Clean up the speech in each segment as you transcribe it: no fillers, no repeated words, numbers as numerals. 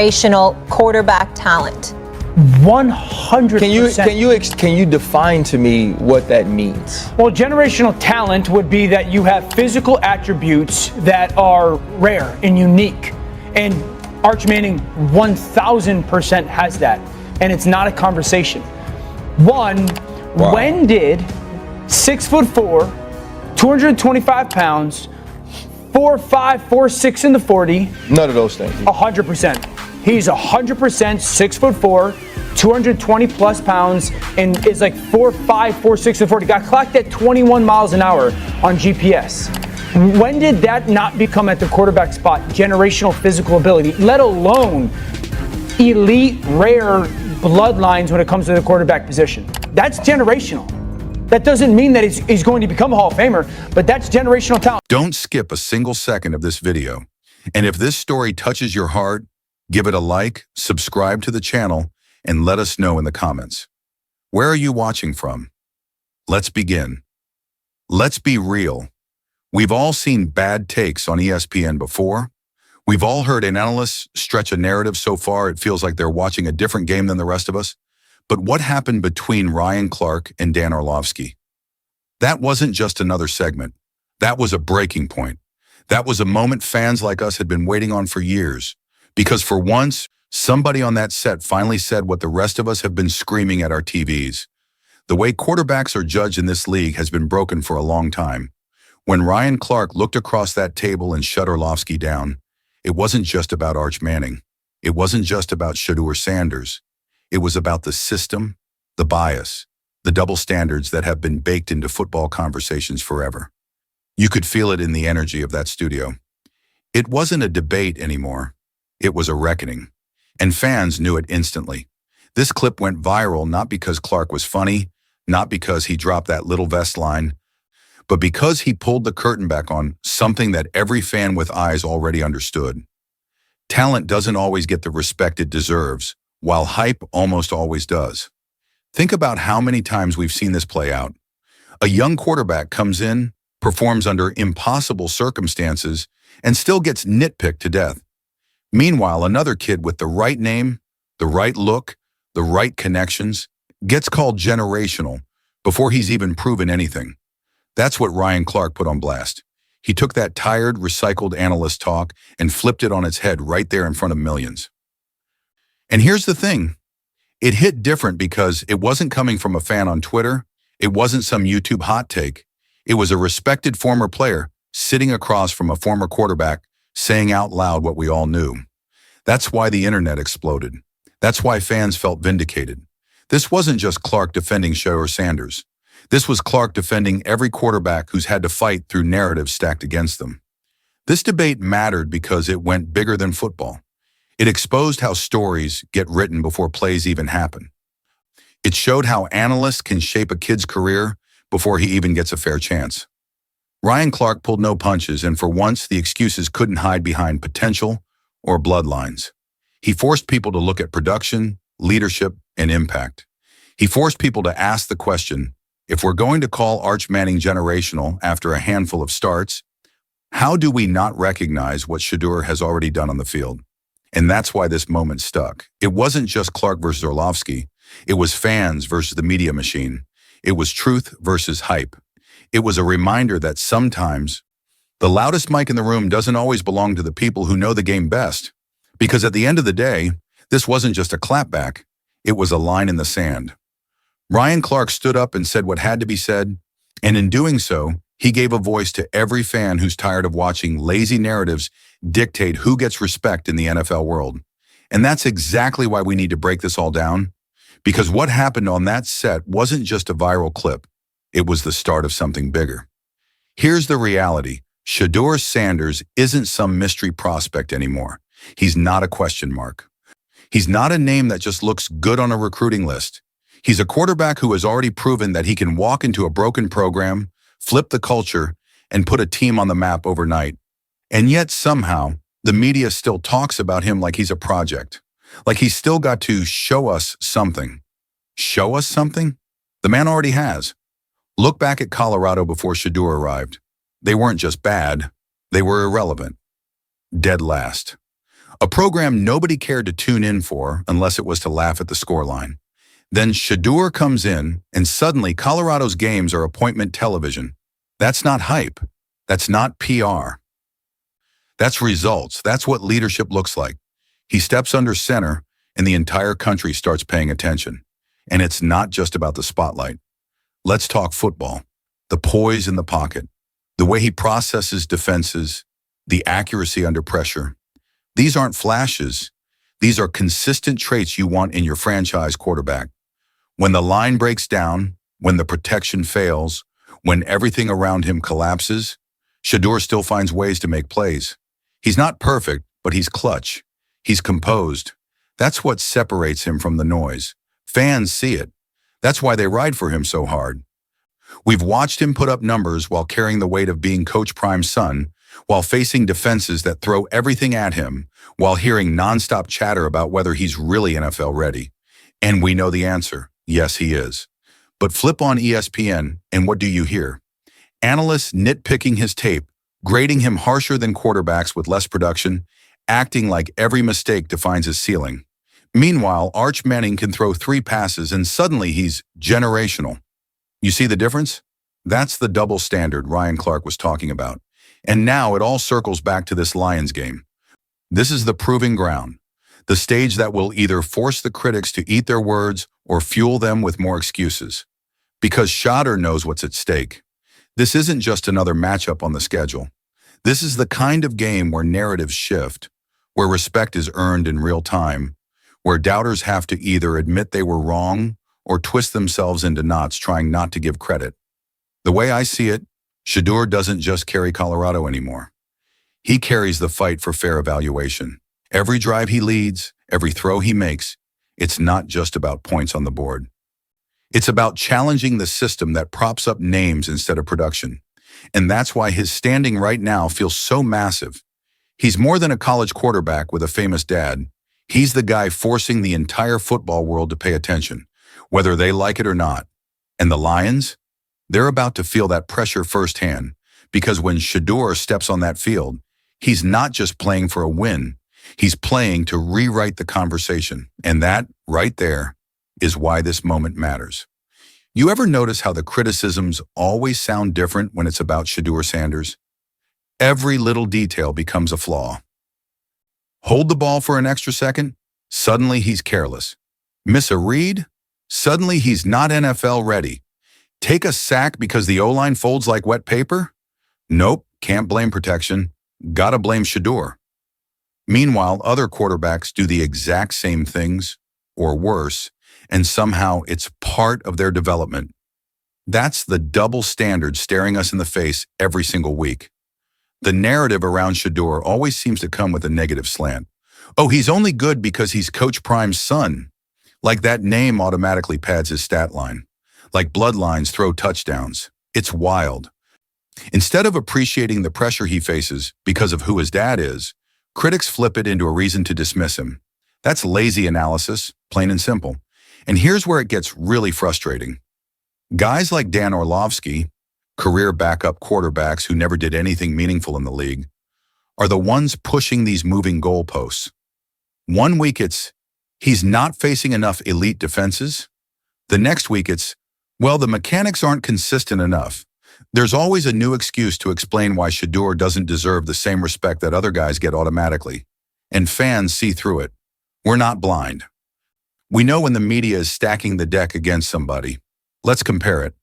generational quarterback talent. 100%. Can you define to me what that means? Well, generational talent would be that you have physical attributes that are rare and unique. And Arch Manning 1000% has that. And it's not a conversation. Wow. When did 6'4", 225 pounds, 4'5", 4'6" in the 40? None of those things. 100%. He's 100% 6'4", 220 plus pounds, and is like 4'5", 4'6" in the 40. Got clocked at 21 miles an hour on GPS. When did that not become at the quarterback spot generational physical ability, let alone elite, rare bloodlines when it comes to the quarterback position? That's generational. That doesn't mean that he's going to become a Hall of Famer, but that's generational talent. Don't skip a single second of this video. And if this story touches your heart, give it a like, subscribe to the channel, and let us know in the comments. Where are you watching from? Let's begin. Let's be real. We've all seen bad takes on ESPN before. We've all heard analysts stretch a narrative so far it feels like they're watching a different game than the rest of us. But what happened between Ryan Clark and Dan Orlovsky? That wasn't just another segment. That was a breaking point. That was a moment fans like us had been waiting on for years. Because for once, somebody on that set finally said what the rest of us have been screaming at our TVs. The way quarterbacks are judged in this league has been broken for a long time. When Ryan Clark looked across that table and shut Orlovsky down, it wasn't just about Arch Manning. It wasn't just about Shedeur Sanders. It was about the system, the bias, the double standards that have been baked into football conversations forever. You could feel it in the energy of that studio. It wasn't a debate anymore. It was a reckoning. And fans knew it instantly. This clip went viral not because Clark was funny, not because he dropped that little vest line, but because he pulled the curtain back on something that every fan with eyes already understood. Talent doesn't always get the respect it deserves, while hype almost always does. Think about how many times we've seen this play out. A young quarterback comes in, performs under impossible circumstances, and still gets nitpicked to death. Meanwhile, another kid with the right name, the right look, the right connections, gets called generational before he's even proven anything. That's what Ryan Clark put on blast. He took that tired, recycled analyst talk and flipped it on its head right there in front of millions. And here's the thing. It hit different because it wasn't coming from a fan on Twitter. It wasn't some YouTube hot take. It was a respected former player sitting across from a former quarterback saying out loud what we all knew. That's why the internet exploded. That's why fans felt vindicated. This wasn't just Clark defending Shedeur Sanders. This was Clark defending every quarterback who's had to fight through narratives stacked against them. This debate mattered because it went bigger than football. It exposed how stories get written before plays even happen. It showed how analysts can shape a kid's career before he even gets a fair chance. Ryan Clark pulled no punches, and for once, the excuses couldn't hide behind potential or bloodlines. He forced people to look at production, leadership, and impact. He forced people to ask the question, if we're going to call Arch Manning generational after a handful of starts, how do we not recognize what Shedeur has already done on the field? And that's why this moment stuck. It wasn't just Clark versus Orlovsky. It was fans versus the media machine. It was truth versus hype. It was a reminder that sometimes the loudest mic in the room doesn't always belong to the people who know the game best. Because at the end of the day, this wasn't just a clapback. It was a line in the sand. Ryan Clark stood up and said what had to be said, and in doing so, he gave a voice to every fan who's tired of watching lazy narratives dictate who gets respect in the NFL world. And that's exactly why we need to break this all down, because what happened on that set wasn't just a viral clip. It was the start of something bigger. Here's the reality. Shedeur Sanders isn't some mystery prospect anymore. He's not a question mark. He's not a name that just looks good on a recruiting list. He's a quarterback who has already proven that he can walk into a broken program, flip the culture, and put a team on the map overnight. And yet somehow, the media still talks about him like he's a project, like he's still got to show us something. Show us something? The man already has. Look back at Colorado before Shedeur arrived. They weren't just bad, they were irrelevant. Dead last. a program nobody cared to tune in for unless it was to laugh at the scoreline. Then Shedeur comes in, and suddenly Colorado's games are appointment television. That's not hype. That's not PR. That's results. That's what leadership looks like. He steps under center, and the entire country starts paying attention. And it's not just about the spotlight. Let's talk football. The poise in the pocket, the way he processes defenses, the accuracy under pressure. These aren't flashes. These are consistent traits you want in your franchise quarterback. When the line breaks down, when the protection fails, when everything around him collapses, Shedeur still finds ways to make plays. He's not perfect, but he's clutch. He's composed. That's what separates him from the noise. Fans see it. That's why they ride for him so hard. We've watched him put up numbers while carrying the weight of being Coach Prime's son, while facing defenses that throw everything at him, while hearing nonstop chatter about whether he's really NFL ready. And we know the answer. Yes, he is. But flip on ESPN, and what do you hear? Analysts nitpicking his tape, grading him harsher than quarterbacks with less production, acting like every mistake defines his ceiling. Meanwhile, Arch Manning can throw 3 passes and suddenly he's generational. You see the difference? That's the double standard Ryan Clark was talking about. And now it all circles back to this Lions game. This is the proving ground, the stage that will either force the critics to eat their words or fuel them with more excuses. Because Shedeur knows what's at stake. This isn't just another matchup on the schedule. This is the kind of game where narratives shift, where respect is earned in real time, where doubters have to either admit they were wrong or twist themselves into knots trying not to give credit. The way I see it, Shedeur doesn't just carry Colorado anymore. He carries the fight for fair evaluation. Every drive he leads, every throw he makes, it's not just about points on the board. It's about challenging the system that props up names instead of production. And that's why his standing right now feels so massive. He's more than a college quarterback with a famous dad. He's the guy forcing the entire football world to pay attention, whether they like it or not. And the Lions? They're about to feel that pressure firsthand, because when Shedeur steps on that field, he's not just playing for a win, he's playing to rewrite the conversation. And that, right there, is why this moment matters. You ever notice how the criticisms always sound different when it's about Shedeur Sanders? Every little detail becomes a flaw. Hold the ball for an extra second, suddenly he's careless. Miss a read, suddenly he's not NFL ready. Take a sack because the O-line folds like wet paper? Nope, can't blame protection. Gotta blame Shedeur. Meanwhile, other quarterbacks do the exact same things, or worse, and somehow it's part of their development. That's the double standard staring us in the face every single week. The narrative around Shedeur always seems to come with a negative slant. Oh, he's only good because he's Coach Prime's son. Like that name automatically pads his stat line. Like bloodlines throw touchdowns. It's wild. Instead of appreciating the pressure he faces because of who his dad is, critics flip it into a reason to dismiss him. That's lazy analysis, plain and simple. And here's where it gets really frustrating. Guys like Dan Orlovsky, career backup quarterbacks who never did anything meaningful in the league, are the ones pushing these moving goalposts. One week it's, he's not facing enough elite defenses. The next week it's, well, the mechanics aren't consistent enough. There's always a new excuse to explain why Shedeur doesn't deserve the same respect that other guys get automatically. And fans see through it. We're not blind. We know when the media is stacking the deck against somebody. Let's compare it.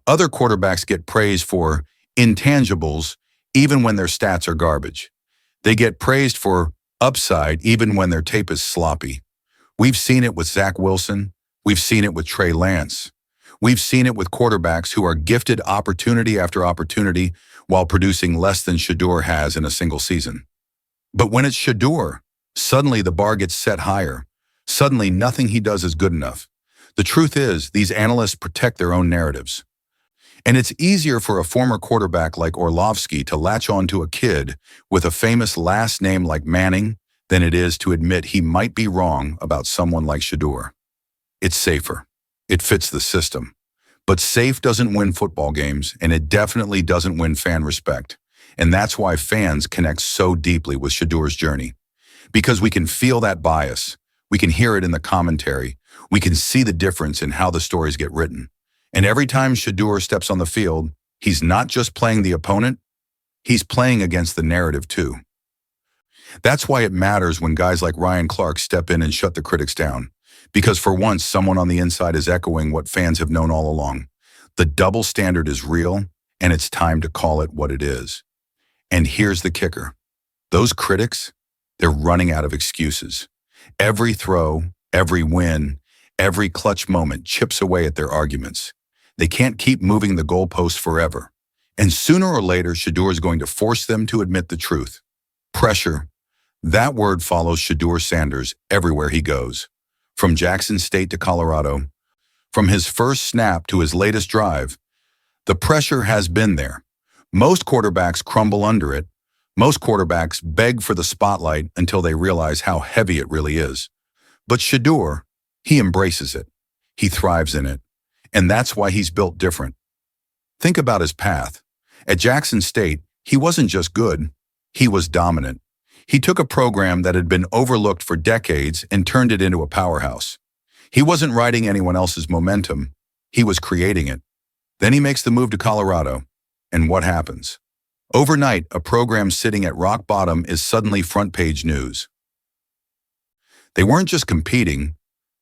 Other quarterbacks get praised for intangibles even when their stats are garbage. They get praised for upside even when their tape is sloppy. We've seen it with Zach Wilson. We've seen it with Trey Lance. We've seen it with quarterbacks who are gifted opportunity after opportunity while producing less than Shedeur has in a single season. But when it's Shedeur, suddenly the bar gets set higher. Suddenly nothing he does is good enough. The truth is, these analysts protect their own narratives. And it's easier for a former quarterback like Orlovsky to latch on to a kid with a famous last name like Manning than it is to admit he might be wrong about someone like Shedeur. It's safer. It fits the system. But safe doesn't win football games, and it definitely doesn't win fan respect. And that's why fans connect so deeply with Shedeur's journey. because we can feel that bias. We can hear it in the commentary. We can see the difference in how the stories get written. And every time Shedeur steps on the field, he's not just playing the opponent, he's playing against the narrative too. That's why it matters when guys like Ryan Clark step in and shut the critics down. Because for once, someone on the inside is echoing what fans have known all along. The double standard is real, and it's time to call it what it is. And here's the kicker. Those critics, they're running out of excuses. Every throw, every win, every clutch moment chips away at their arguments. They can't keep moving the goalposts forever. And sooner or later, Shedeur is going to force them to admit the truth. Pressure. That word follows Shedeur Sanders everywhere he goes. From Jackson State to Colorado, from his first snap to his latest drive, the pressure has been there. Most quarterbacks crumble under it. Most quarterbacks beg for the spotlight until they realize how heavy it really is. But Shedeur, he embraces it. He thrives in it. And that's why he's built different. Think about his path. At Jackson State, he wasn't just good, he was dominant. He took a program that had been overlooked for decades and turned it into a powerhouse. He wasn't riding anyone else's momentum, he was creating it. Then he makes the move to Colorado. And what happens? Overnight, a program sitting at rock bottom is suddenly front page news. They weren't just competing,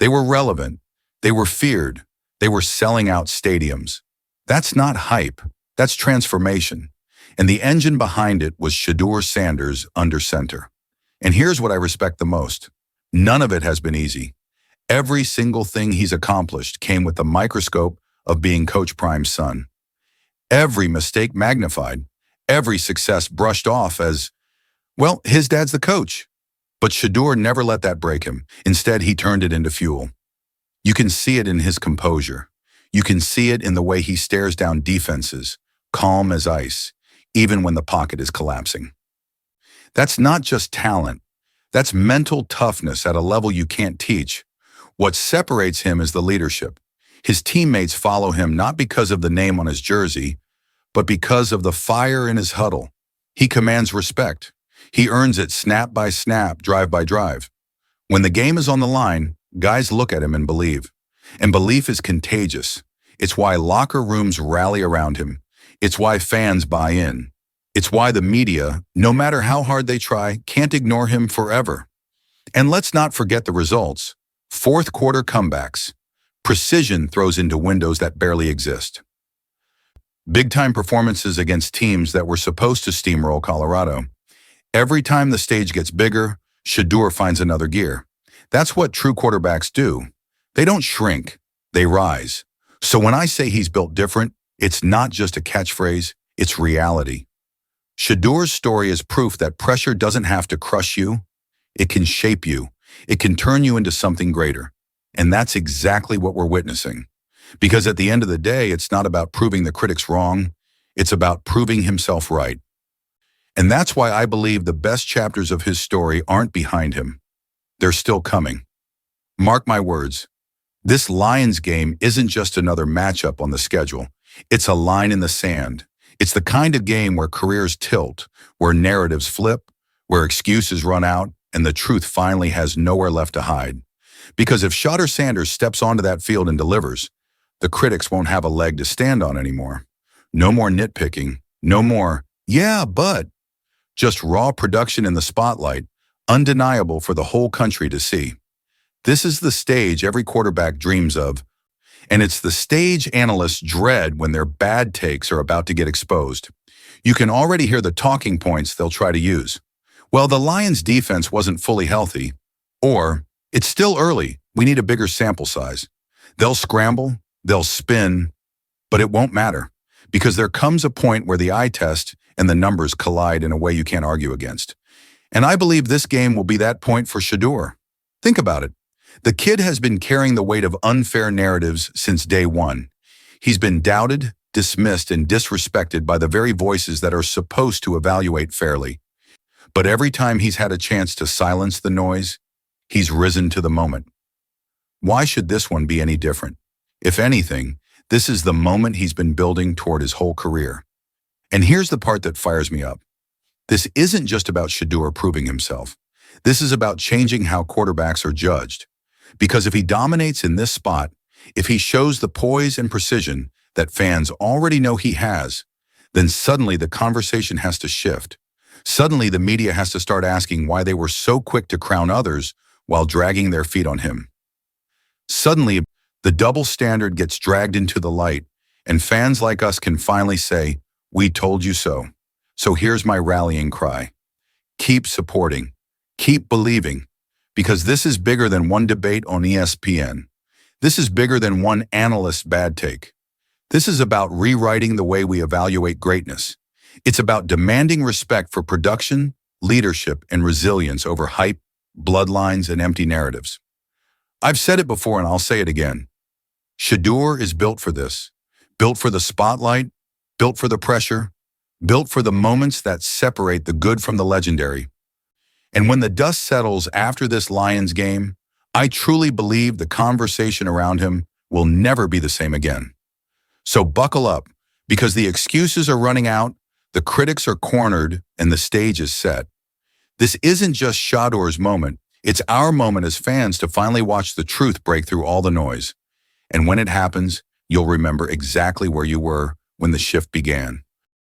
they were relevant, they were feared, they were selling out stadiums. That's not hype, that's transformation. And the engine behind it was Shedeur Sanders under center. And here's what I respect the most. None of it has been easy. Every single thing he's accomplished came with the microscope of being Coach Prime's son. Every mistake magnified, every success brushed off as, well, his dad's the coach. But Shedeur never let that break him. Instead, he turned it into fuel. You can see it in his composure. You can see it in the way he stares down defenses, calm as ice, even when the pocket is collapsing. That's not just talent. That's mental toughness at a level you can't teach. What separates him is the leadership. His teammates follow him not because of the name on his jersey, but because of the fire in his huddle. He commands respect. He earns it snap by snap, drive by drive. When the game is on the line, guys look at him and believe. And belief is contagious. It's why locker rooms rally around him. It's why fans buy in. It's why the media, no matter how hard they try, can't ignore him forever. And let's not forget the results. Fourth quarter comebacks. Precision throws into windows that barely exist. Big-time performances against teams that were supposed to steamroll Colorado. Every time the stage gets bigger, Shedeur finds another gear. That's what true quarterbacks do. They don't shrink, they rise. So when I say he's built different, it's not just a catchphrase, it's reality. Shedeur's story is proof that pressure doesn't have to crush you. It can shape you. It can turn you into something greater. And that's exactly what we're witnessing. Because at the end of the day, it's not about proving the critics wrong. It's about proving himself right. And that's why I believe the best chapters of his story aren't behind him. They're still coming. Mark my words. This Lions game isn't just another matchup on the schedule. It's a line in the sand. It's the kind of game where careers tilt, where narratives flip, where excuses run out, and the truth finally has nowhere left to hide. Because if Shedeur Sanders steps onto that field and delivers, the critics won't have a leg to stand on anymore. No more nitpicking, no more, yeah, but, just raw production in the spotlight, undeniable for the whole country to see. This is the stage every quarterback dreams of, and it's the stage analysts dread when their bad takes are about to get exposed. You can already hear the talking points they'll try to use. Well, the Lions' defense wasn't fully healthy, or, it's still early, we need a bigger sample size. They'll scramble, they'll spin, but it won't matter, because there comes a point where the eye test and the numbers collide in a way you can't argue against. And I believe this game will be that point for Shedeur. Think about it. The kid has been carrying the weight of unfair narratives since day one. He's been doubted, dismissed, and disrespected by the very voices that are supposed to evaluate fairly. But every time he's had a chance to silence the noise, he's risen to the moment. Why should this one be any different? If anything, this is the moment he's been building toward his whole career. And here's the part that fires me up. This isn't just about Shedeur proving himself. This is about changing how quarterbacks are judged. Because if he dominates in this spot, if he shows the poise and precision that fans already know he has, then suddenly the conversation has to shift. Suddenly the media has to start asking why they were so quick to crown others while dragging their feet on him. Suddenly, the double standard gets dragged into the light, and fans like us can finally say, "We told you so." So here's my rallying cry. Keep supporting. Keep believing. Because this is bigger than one debate on ESPN. This is bigger than one analyst's bad take. This is about rewriting the way we evaluate greatness. It's about demanding respect for production, leadership, and resilience over hype, bloodlines, and empty narratives. I've said it before and I'll say it again. Shedeur is built for this. Built for the spotlight, built for the pressure, built for the moments that separate the good from the legendary. And when the dust settles after this Lions game, I truly believe the conversation around him will never be the same again. So buckle up, because the excuses are running out, the critics are cornered, and the stage is set. This isn't just Shedeur's moment, it's our moment as fans to finally watch the truth break through all the noise. And when it happens, you'll remember exactly where you were when the shift began.